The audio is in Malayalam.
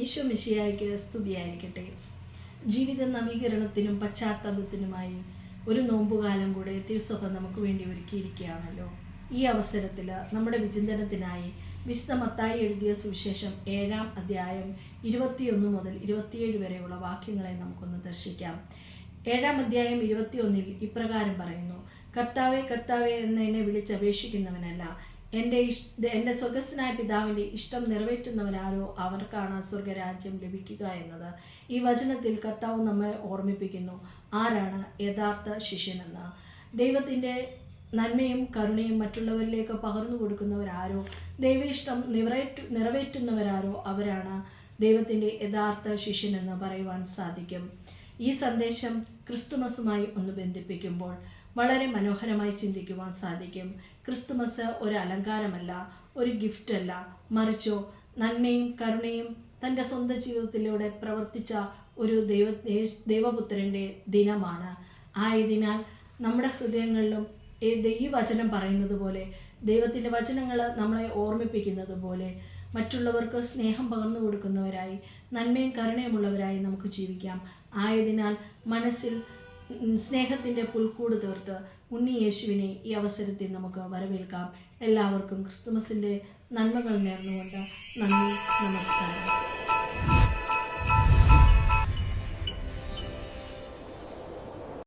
ഈശോ മിശിഹായ്ക്ക് സ്തുതിയായിരിക്കട്ടെ. ജീവിത നവീകരണത്തിനും പശ്ചാത്താപത്തിനുമായി ഒരു നോമ്പുകാലം കൂടെ തിരുസഭ നമുക്ക് വേണ്ടി ഒരുക്കിയിരിക്കുകയാണല്ലോ. ഈ അവസരത്തിൽ നമ്മുടെ വിചിന്തനത്തിനായി വിശുദ്ധ മത്തായി എഴുതിയ സുവിശേഷം 7-ാം അധ്യായം 21 മുതൽ 27 വരെയുള്ള വാക്യങ്ങളെ നമുക്കൊന്ന് ദർശിക്കാം. 7-ാം അധ്യായം 21 ഇപ്രകാരം പറയുന്നു: കർത്താവേ കർത്താവേ എന്ന് എന്നെ വിളിച്ചപേക്ഷിക്കുന്നവനല്ല, എൻ്റെ സ്വർഗസ്ഥനായ പിതാവിൻ്റെ ഇഷ്ടം നിറവേറ്റുന്നവരാരോ അവർക്കാണ് സ്വർഗരാജ്യം ലഭിക്കുക എന്നത്. ഈ വചനത്തിൽ കർത്താവ് നമ്മെ ഓർമ്മിപ്പിക്കുന്നു ആരാണ് യഥാർത്ഥ ശിഷ്യനെന്ന്. ദൈവത്തിൻ്റെ നന്മയും കരുണയും മറ്റുള്ളവരിലേക്ക് പകർന്നു കൊടുക്കുന്നവരാരോ, ദൈവേഷ്ടം നിറവേറ്റുന്നവരാരോ അവരാണ് ദൈവത്തിൻ്റെ യഥാർത്ഥ ശിഷ്യനെന്ന് പറയുവാൻ സാധിക്കും. ഈ സന്ദേശം ക്രിസ്തുമസുമായി ഒന്ന് ബന്ധിപ്പിക്കുമ്പോൾ വളരെ മനോഹരമായി ചിന്തിക്കുവാൻ സാധിക്കും. ക്രിസ്തുമസ് ഒരു അലങ്കാരമല്ല, ഒരു ഗിഫ്റ്റല്ല, മറിച്ചോ നന്മയും കരുണയും തൻ്റെ സ്വന്തം ജീവിതത്തിലൂടെ പ്രവർത്തിച്ച ഒരു ദൈവപുത്രൻ്റെ ദിനമാണ്. ആയതിനാൽ നമ്മുടെ ഹൃദയങ്ങളിലും ഈ വചനം പറയുന്നത് പോലെ, ദൈവത്തിൻ്റെ വചനങ്ങൾ നമ്മളെ ഓർമ്മിപ്പിക്കുന്നത് പോലെ മറ്റുള്ളവർക്ക് സ്നേഹം പകർന്നു കൊടുക്കുന്നവരായി, നന്മയും കരുണയുമുള്ളവരായി നമുക്ക് ജീവിക്കാം. ആയതിനാൽ മനസ്സിൽ സ്നേഹത്തിൻ്റെ പുൽക്കൂട് തീർത്ത് ഉണ്ണി യേശുവിനെ ഈ അവസരത്തിൽ നമുക്ക് വരവേൽക്കാം. എല്ലാവർക്കും ക്രിസ്തുമസിൻ്റെ നന്മകൾ നേർന്നുകൊണ്ട് നന്ദി, നമസ്കാരം.